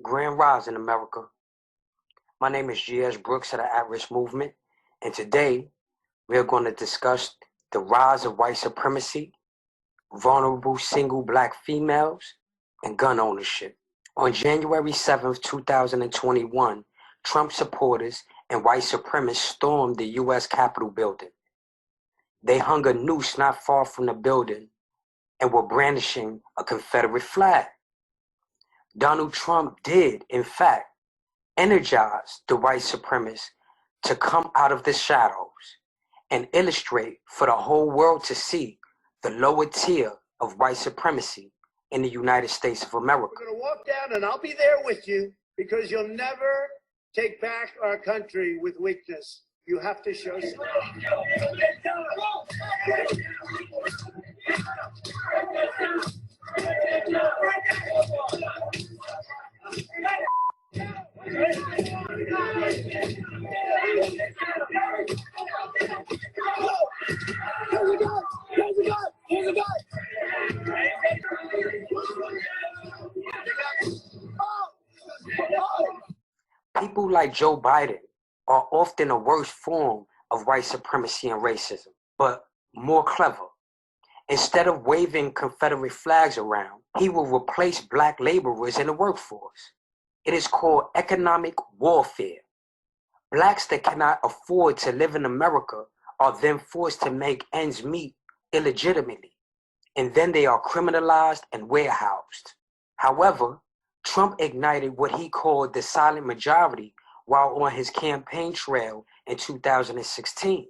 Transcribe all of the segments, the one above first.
Grand Rise in America. My name is G.S. Brooks of the At-Risk Movement, and today we are going to discuss the rise of white supremacy, vulnerable single black females, and gun ownership. On January 7th, 2021, Trump supporters and white supremacists stormed the U.S. Capitol building. They hung a noose not far from the building and were brandishing a Confederate flag. Donald Trump did, in fact, energize the white supremacists to come out of the shadows and illustrate for the whole world to see the lower tier of white supremacy in the United States of America. We're going to walk down, and I'll be there with you, because you'll never take back our country with weakness. You have to show some. People like Joe Biden are often a worse form of white supremacy and racism, but more clever. Instead of waving Confederate flags around, he will replace black laborers in the workforce. It is called economic warfare. Blacks that cannot afford to live in America are then forced to make ends meet illegitimately, and then they are criminalized and warehoused. However, Trump ignited what he called the silent majority while on his campaign trail in 2016.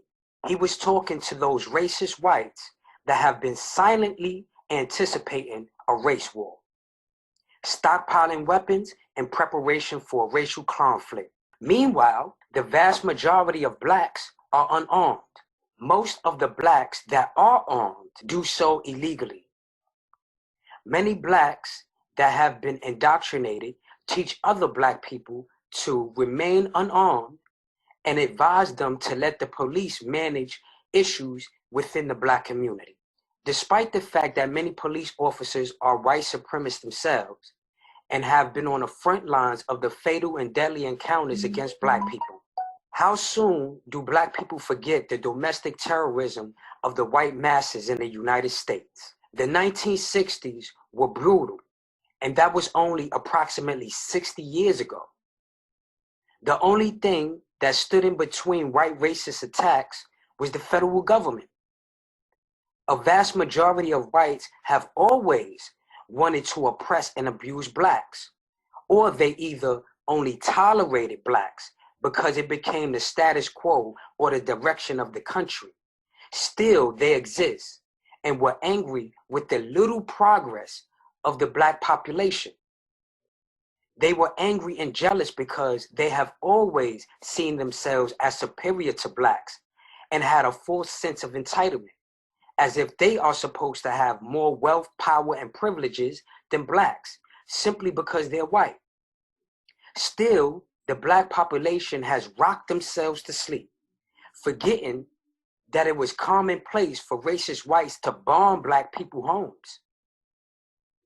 He was talking to those racist whites that have been silently anticipating a race war, stockpiling weapons in preparation for a racial conflict. Meanwhile, the vast majority of blacks are unarmed. Most of the blacks that are armed do so illegally. Many blacks that have been indoctrinated teach other black people to remain unarmed and advise them to let the police manage issues within the black community. Despite the fact that many police officers are white supremacists themselves and have been on the front lines of the fatal and deadly encounters against black people. How soon do black people forget the domestic terrorism of the white masses in the United States? The 1960s were brutal, and that was only approximately 60 years ago. The only thing that stood in between white racist attacks was the federal government. A vast majority of whites have always wanted to oppress and abuse blacks, or they either only tolerated blacks because it became the status quo or the direction of the country. Still, they exist and were angry with the little progress of the black population. They were angry and jealous because they have always seen themselves as superior to blacks and had a false sense of entitlement, as if they are supposed to have more wealth, power, and privileges than blacks, simply because they're white. Still, the black population has rocked themselves to sleep, forgetting that it was commonplace for racist whites to bomb black people's homes.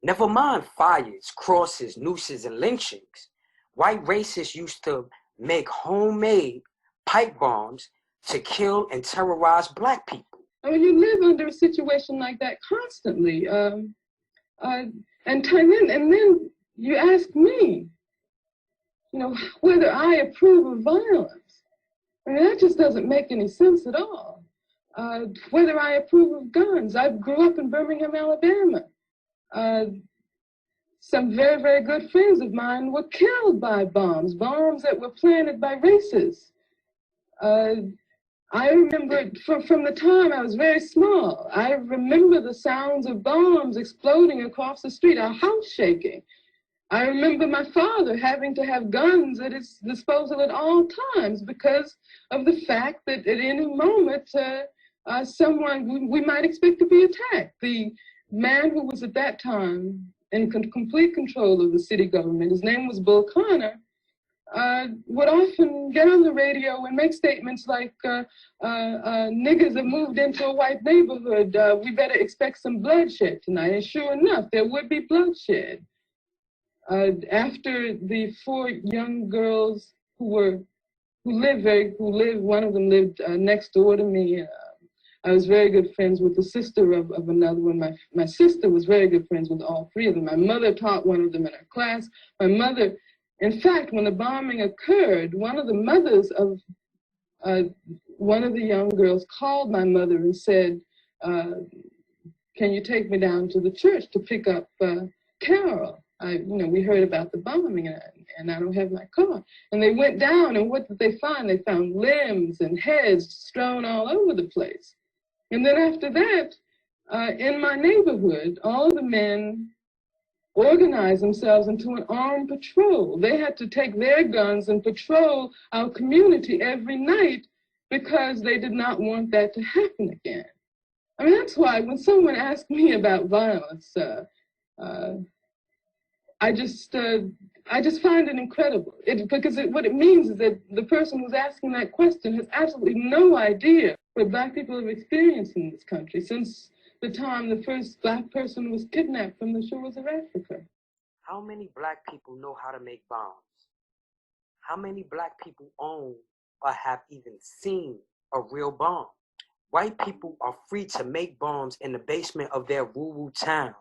Never mind fires, crosses, nooses, and lynchings. White racists used to make homemade pipe bombs to kill and terrorize black people. I mean, you live under a situation like that constantly. And then you ask me, whether I approve of violence. I mean, that just doesn't make any sense at all. Whether I approve of guns. I grew up in Birmingham, Alabama. Some very, very good friends of mine were killed by bombs that were planted by racists. I remember from the time I was very small, I remember the sounds of bombs exploding across the street, our house shaking. I remember my father having to have guns at his disposal at all times because of the fact that at any moment, someone we might expect to be attacked. The man who was at that time in complete control of the city government, his name was Bull Connor, would often get on the radio and make statements like, niggas have moved into a white neighborhood, we better expect some bloodshed tonight. And sure enough, there would be bloodshed. After the 4 young girls who lived, one of them lived next door to me. I was very good friends with the sister of another one. My sister was very good friends with all 3 of them. My mother taught one of them in her class. My mother, in fact, when the bombing occurred, one of the mothers of one of the young girls called my mother and said, can you take me down to the church to pick up Carol? We heard about the bombing and I don't have my car. And they went down, and what did they find? They found limbs and heads strewn all over the place. And then after that, in my neighborhood, all the men organized themselves into an armed patrol. They had to take their guns and patrol our community every night because they did not want that to happen again. I mean, that's why when someone asks me about violence, I just find it incredible. Because what it means is that the person who's asking that question has absolutely no idea what Black people have experienced in this country since the time the first Black person was kidnapped from the shores of Africa. How many Black people know how to make bombs? How many Black people own or have even seen a real bomb? White people are free to make bombs in the basement of their rural towns,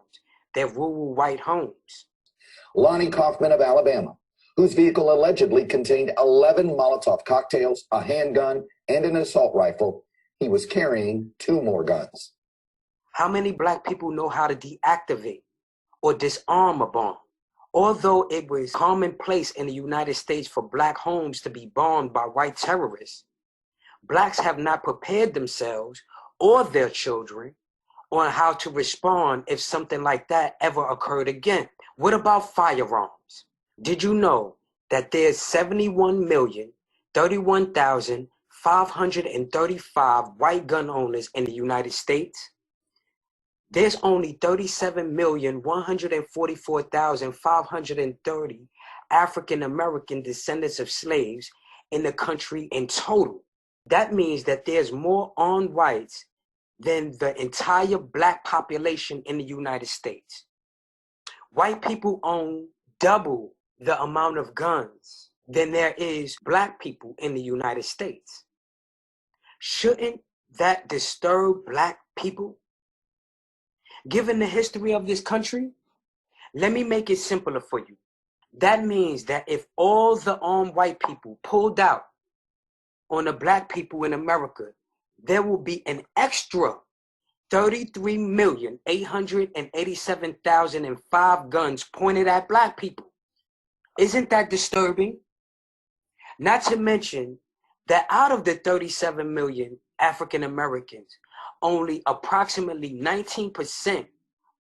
their rural white homes. Lonnie Kaufman of Alabama, whose vehicle allegedly contained 11 Molotov cocktails, a handgun, and an assault rifle. He was carrying 2 more guns. How many Black people know how to deactivate or disarm a bomb? Although it was commonplace in the United States for Black homes to be bombed by white terrorists, Blacks have not prepared themselves or their children on how to respond if something like that ever occurred again. What about firearms? Did you know that there's 71,031,535 white gun owners in the United States? There's only 37,144,530 African American descendants of slaves in the country in total. That means that there's more armed whites than the entire Black population in the United States. White people own double the amount of guns than there is Black people in the United States. Shouldn't that disturb Black people? Given the history of this country, let me make it simpler for you. That means that if all the armed white people pulled out on the Black people in America, there will be an extra 33,887,005 guns pointed at Black people. Isn't that disturbing? Not to mention that out of the 37 million African Americans, only approximately 19%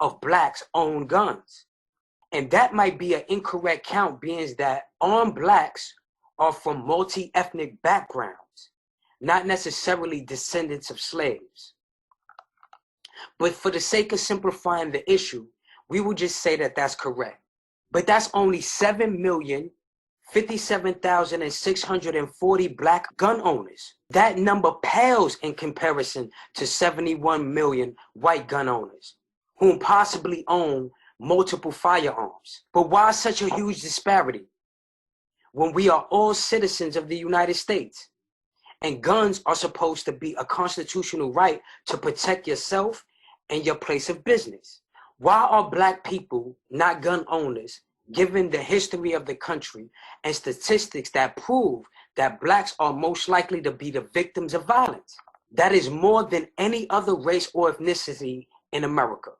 of Blacks own guns. And that might be an incorrect count, being that armed Blacks are from multi-ethnic backgrounds, not necessarily descendants of slaves. But for the sake of simplifying the issue, we will just say that that's correct. But that's only 7,057,640 Black gun owners. That number pales in comparison to 71 million white gun owners, whom possibly own multiple firearms. But why such a huge disparity when we are all citizens of the United States? And guns are supposed to be a constitutional right to protect yourself and your place of business. Why are Black people not gun owners, given the history of the country and statistics that prove that Blacks are most likely to be the victims of violence? That is more than any other race or ethnicity in America.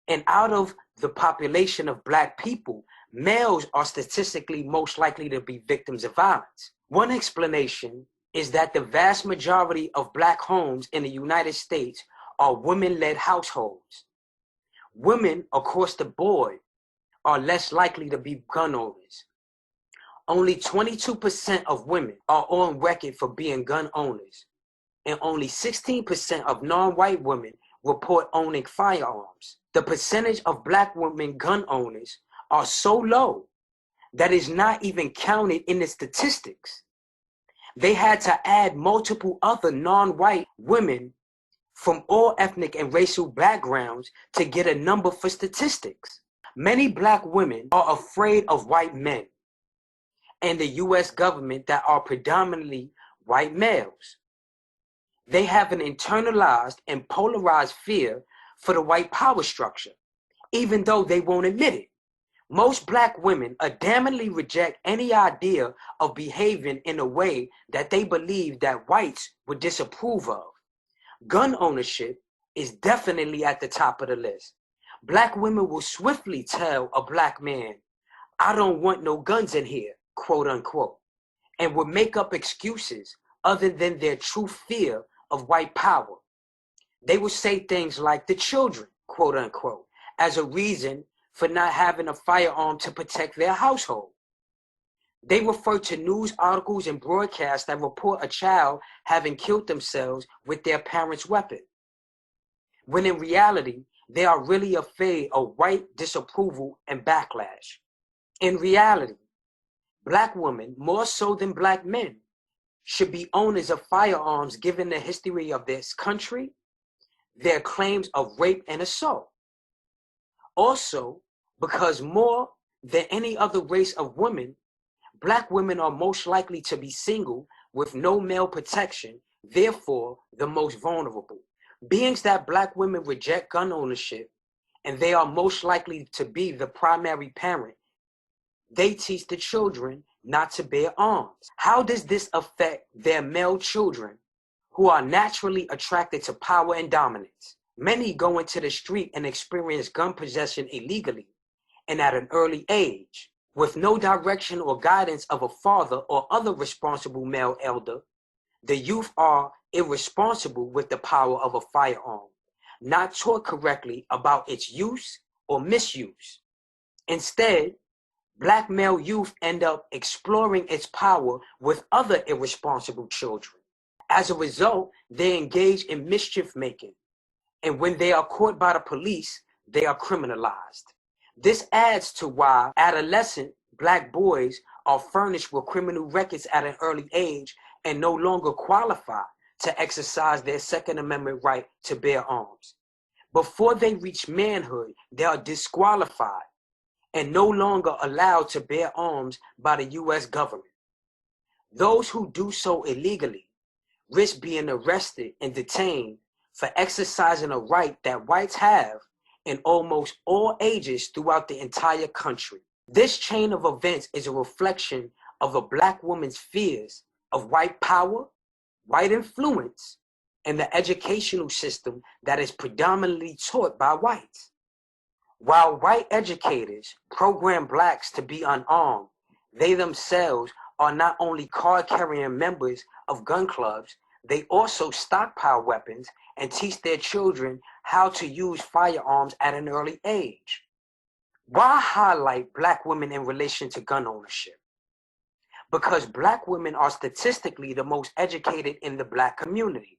And out of the population of Black people, males are statistically most likely to be victims of violence. One explanation is that the vast majority of Black homes in the United States are women-led households. Women across the board are less likely to be gun owners. Only 22% of women are on record for being gun owners, and only 16% of non-white women report owning firearms. The percentage of Black women gun owners are so low that is not even counted in the statistics. They had to add multiple other non-white women from all ethnic and racial backgrounds to get a number for statistics. Many black women are afraid of white men and the U.S. government that are predominantly white males. They have an internalized and polarized fear for the white power structure, even though they won't admit it. Most black women adamantly reject any idea of behaving in a way that they believe that whites would disapprove of. Gun ownership is definitely at the top of the list. Black women will swiftly tell a black man, "I don't want no guns in here," quote unquote, and would make up excuses other than their true fear of white power. They will say things like the children, quote unquote, as a reason for not having a firearm to protect their household. They refer to news articles and broadcasts that report a child having killed themselves with their parents' weapon, when in reality, they are really afraid of white disapproval and backlash. In reality, black women, more so than black men, should be owners of firearms given the history of this country, their claims of rape and assault. Also, because more than any other race of women, black women are most likely to be single with no male protection, therefore the most vulnerable. Being that black women reject gun ownership and they are most likely to be the primary parent, they teach the children not to bear arms. How does this affect their male children who are naturally attracted to power and dominance? Many go into the street and experience gun possession illegally and at an early age. With no direction or guidance of a father or other responsible male elder, the youth are irresponsible with the power of a firearm, not taught correctly about its use or misuse. Instead, black male youth end up exploring its power with other irresponsible children. As a result, they engage in mischief making, and when they are caught by the police, they are criminalized. This adds to why adolescent black boys are furnished with criminal records at an early age and no longer qualify to exercise their Second Amendment right to bear arms. Before they reach manhood, they are disqualified and no longer allowed to bear arms by the U.S. government. Those who do so illegally risk being arrested and detained for exercising a right that whites have in almost all ages throughout the entire country. This chain of events is a reflection of a black woman's fears of white power, white influence, and the educational system that is predominantly taught by whites. While white educators program blacks to be unarmed, they themselves are not only card-carrying members of gun clubs, they also stockpile weapons and teach their children how to use firearms at an early age. Why highlight black women in relation to gun ownership? Because black women are statistically the most educated in the black community.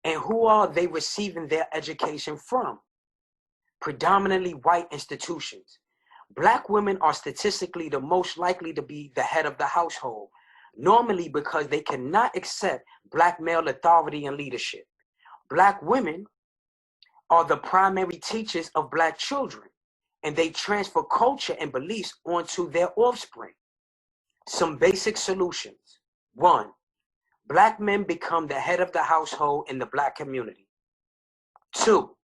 And who are they receiving their education from? Predominantly white institutions. Black women are statistically the most likely to be the head of the household, normally because they cannot accept black male authority and leadership. Black women are the primary teachers of black children, and they transfer culture and beliefs onto their offspring. Some basic solutions. 1. Black men become the head of the household in the black community. 2.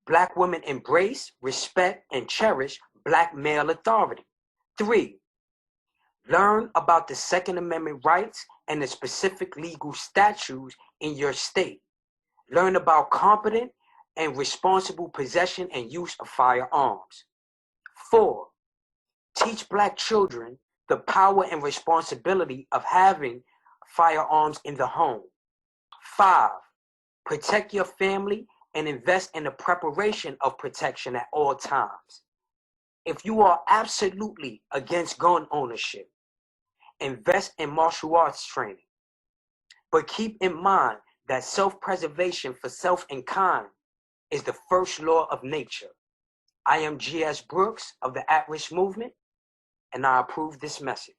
Black women embrace, respect, and cherish black male authority. 3. Learn about the Second Amendment rights and the specific legal statutes in your state. Learn about competent and responsible possession and use of firearms. 4. Teach black children the power and responsibility of having firearms in the home. 5. Protect your family and invest in the preparation of protection at all times. If you are absolutely against gun ownership, invest in martial arts training. But keep in mind that self-preservation for self and kind is the first law of nature. I am G.S. Brooks of the At Risk Movement, and I approve this message.